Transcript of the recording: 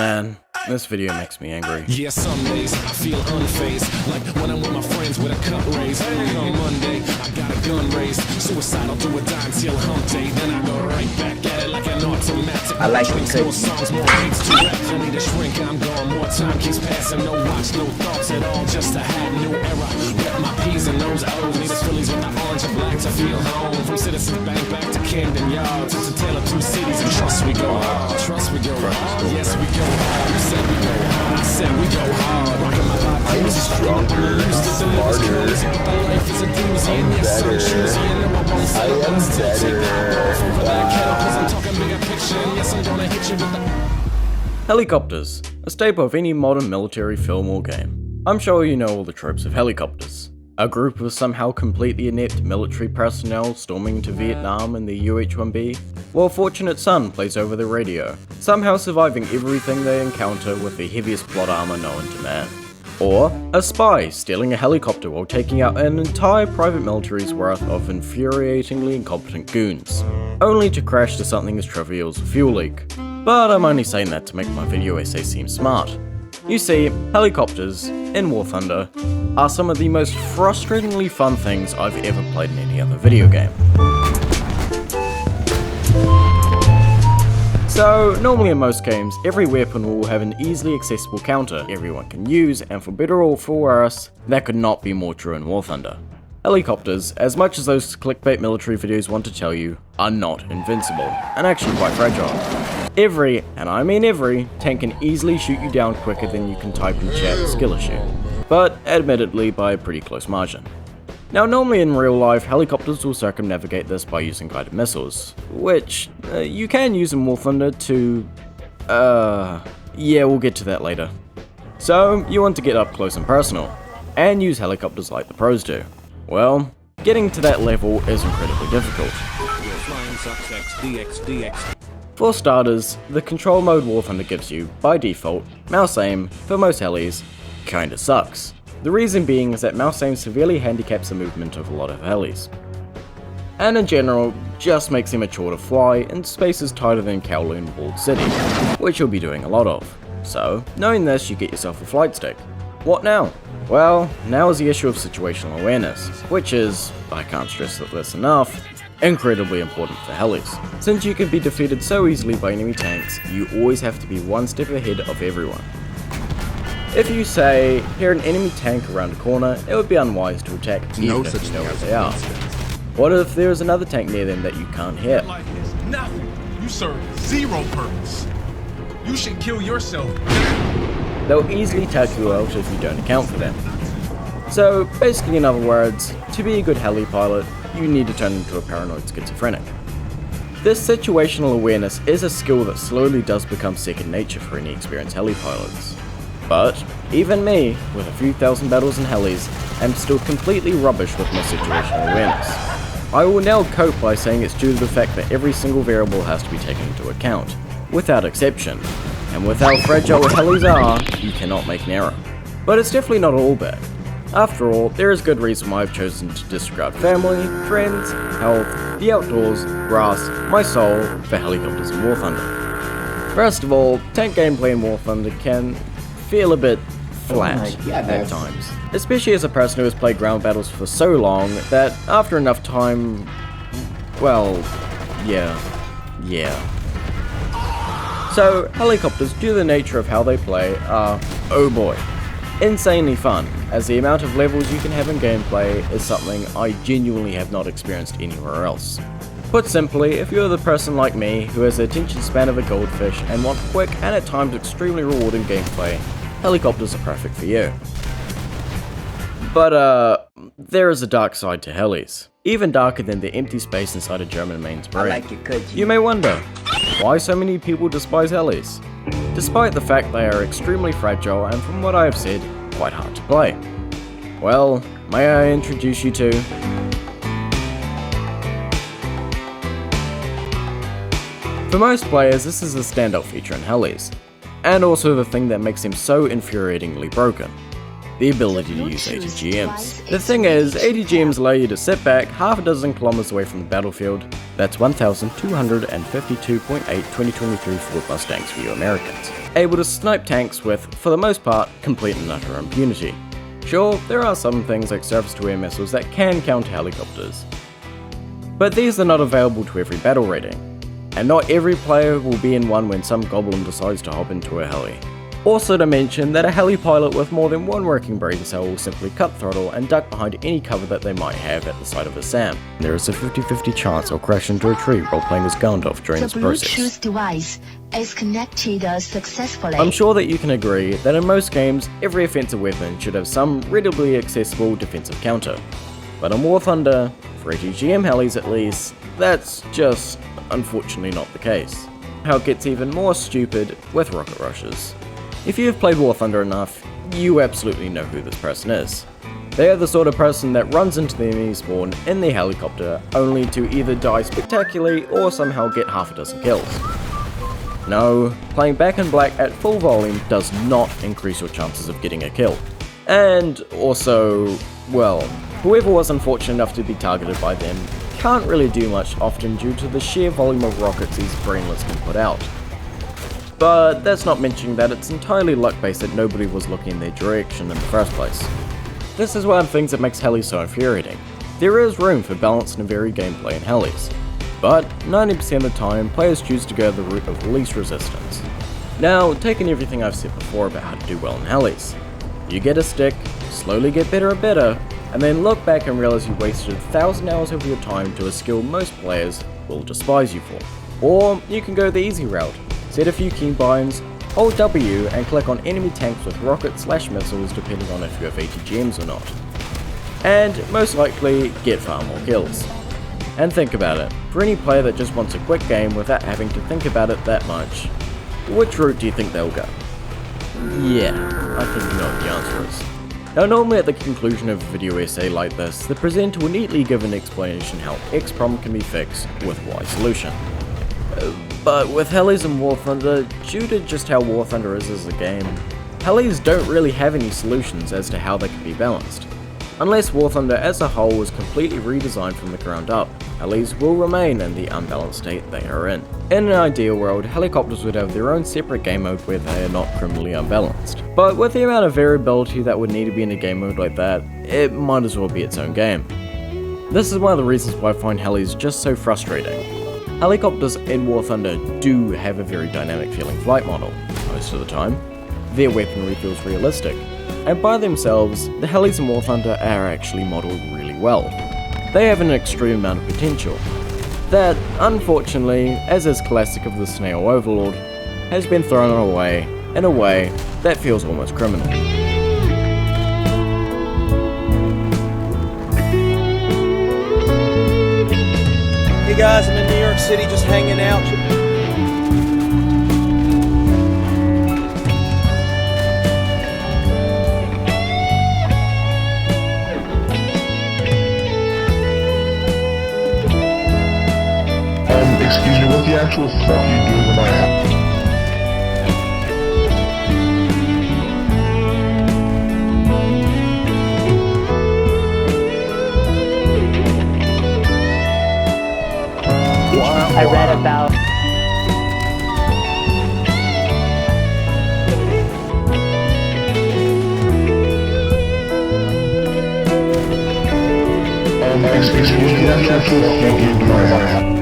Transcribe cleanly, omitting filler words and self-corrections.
Man, this video makes me angry. Yeah, some days I feel unfazed, like when I'm with my friends with a cup raised. On Monday, I got a gun raised, suicidal to a dime till hump day. Then I go right back at it like an automatic. I like drinks, more songs, more beats to rap. I need a shrink, I'm going. More time keeps passing, no watch, no thoughts at all, just to have new era. Got my P's and those O's, need a Phillies with the orange and black to feel home. From Citizens Bank back to Camden Yards, it's a tale of two cities, and trust we go hard. Trust we go hard. Yes, we go hard. You said we go hard. I said we go hard. Rocking my life. I'm stronger, smarter, I'm better. Helicopters, a staple of any modern military film or game. I'm sure you know all the tropes of helicopters. A group of somehow completely inept military personnel storming into Vietnam in the UH-1B, while Fortunate Son plays over the radio, somehow surviving everything they encounter with the heaviest plot armor known to man. Or a spy stealing a helicopter while taking out an entire private military's worth of infuriatingly incompetent goons, only to crash to something as trivial as a fuel leak. But I'm only saying that to make my video essay seem smart. You see, helicopters, in War Thunder, are some of the most frustratingly fun things I've ever played in any other video game. So, normally in most games, every weapon will have an easily accessible counter everyone can use, and for better or for worse, that could not be more true in War Thunder. Helicopters, as much as those clickbait military videos want to tell you, are not invincible, and actually quite fragile. Every, and I mean every, tank can easily shoot you down quicker than you can type in chat skill issue, but admittedly by a pretty close margin. Now normally in real life, helicopters will circumnavigate this by using guided missiles, which you can use in War Thunder to, yeah, we'll get to that later. So you want to get up close and personal, and use helicopters like the pros do. Well, getting to that level is incredibly difficult. For starters, the control mode War Thunder gives you, by default, mouse aim, for most helis, kinda sucks. The reason being is that mouse aim severely handicaps the movement of a lot of helis. And in general, just makes them a chore to fly in spaces tighter than Kowloon Walled City, which you'll be doing a lot of. So, knowing this, you get yourself a flight stick. What now? Well, now is the issue of situational awareness, which is, I can't stress this enough, incredibly important for helis. Since you can be defeated so easily by enemy tanks, you always have to be one step ahead of everyone. If you say, hear an enemy tank around a corner, it would be unwise to attack even if you know where they are. What if there is another tank near them that you can't hit? Life is nothing. You serve zero purpose. You should kill yourself. They'll easily take you out if you don't account for them. So basically, in other words, to be a good heli pilot, you need to turn into a paranoid schizophrenic. This situational awareness is a skill that slowly does become second nature for any experienced heli pilots. But even me, with a few thousand battles in helis, am still completely rubbish with my situational awareness. I will now cope by saying it's due to the fact that every single variable has to be taken into account, without exception, and with how fragile helis are, you cannot make an error. But it's definitely not all bad. After all, there is good reason why I've chosen to disregard family, friends, health, the outdoors, grass, my soul, for helicopters in War Thunder. First of all, tank gameplay in War Thunder can feel a bit flat at times, especially as a person who has played ground battles for so long that after enough time, well, yeah. So helicopters, due to the nature of how they play, are, oh boy, insanely fun, as the amount of levels you can have in gameplay is something I genuinely have not experienced anywhere else. Put simply, if you're the person like me who has the attention span of a goldfish and want quick and at times extremely rewarding gameplay, helicopters are perfect for you. But there is a dark side to helis, even darker than the empty space inside a German main's brain. You may wonder, why so many people despise helis? Despite the fact they are extremely fragile and, from what I have said, quite hard to play. Well, may I introduce you to... For most players, this is a standoff feature in helis, and also the thing that makes them so infuriatingly broken. the ability to use ATGMs. The thing is, ATGMs allow you to sit back half a dozen kilometers away from the battlefield. That's 1,252.8 2023 Ford Mustangs for you Americans. Able to snipe tanks with, for the most part, complete and utter impunity. Sure, there are some things like surface-to-air missiles that can counter helicopters, but these are not available to every battle rating, and not every player will be in one when some goblin decides to hop into a heli. Also to mention that a heli pilot with more than one working brain cell will simply cut throttle and duck behind any cover that they might have at the side of a SAM. There is a 50-50 chance he'll crash into a tree while playing as standoff during this process. Bluetooth device is connected successfully. I'm sure that you can agree that in most games, every offensive weapon should have some readily accessible defensive counter. But in War Thunder, for ATGM helis at least, that's just unfortunately not the case. How it gets even more stupid with rocket rushes. If you have played War Thunder enough, you absolutely know who this person is. They are the sort of person that runs into the enemy spawn in the helicopter only to either die spectacularly or somehow get half a dozen kills. No, playing back in black at full volume does not increase your chances of getting a kill. And also, well, whoever was unfortunate enough to be targeted by them can't really do much often due to the sheer volume of rockets these brainlets can put out. But that's not mentioning that it's entirely luck based that nobody was looking in their direction in the first place. This is one of the things that makes helis so infuriating. There is room for balance and varied gameplay in helis, but 90% of the time players choose to go the route of least resistance. Now, taking everything I've said before about how to do well in helis, you get a stick, slowly get better and better, and then look back and realize you wasted 1,000 hours of your time to a skill most players will despise you for. Or you can go the easy route. Set a few keybinds, hold W and click on enemy tanks with rockets/missiles depending on if you have ATGMs or not. And most likely get far more kills. And think about it, for any player that just wants a quick game without having to think about it that much, which route do you think they'll go? Yeah, I think you know what the answer is. Now normally at the conclusion of a video essay like this, the presenter will neatly give an explanation how X problem can be fixed with Y solution. But with helis and War Thunder, due to just how War Thunder is as a game, helis don't really have any solutions as to how they can be balanced. Unless War Thunder as a whole was completely redesigned from the ground up, helis will remain in the unbalanced state they are in. In an ideal world, helicopters would have their own separate game mode where they are not criminally unbalanced. But with the amount of variability that would need to be in a game mode like that, it might as well be its own game. This is one of the reasons why I find helis just so frustrating. Helicopters in War Thunder do have a very dynamic feeling flight model, most of the time. Their weaponry feels realistic, and by themselves, the helis in War Thunder are actually modelled really well. They have an extreme amount of potential, that, unfortunately, as is classic of the Snail Overlord, has been thrown away in a way that feels almost criminal. Hey guys, I'm in New York City just hanging out. Excuse me, what the actual fuck are you doing with my app? I read about Excuse me, what the actual fuck are you doing with my app?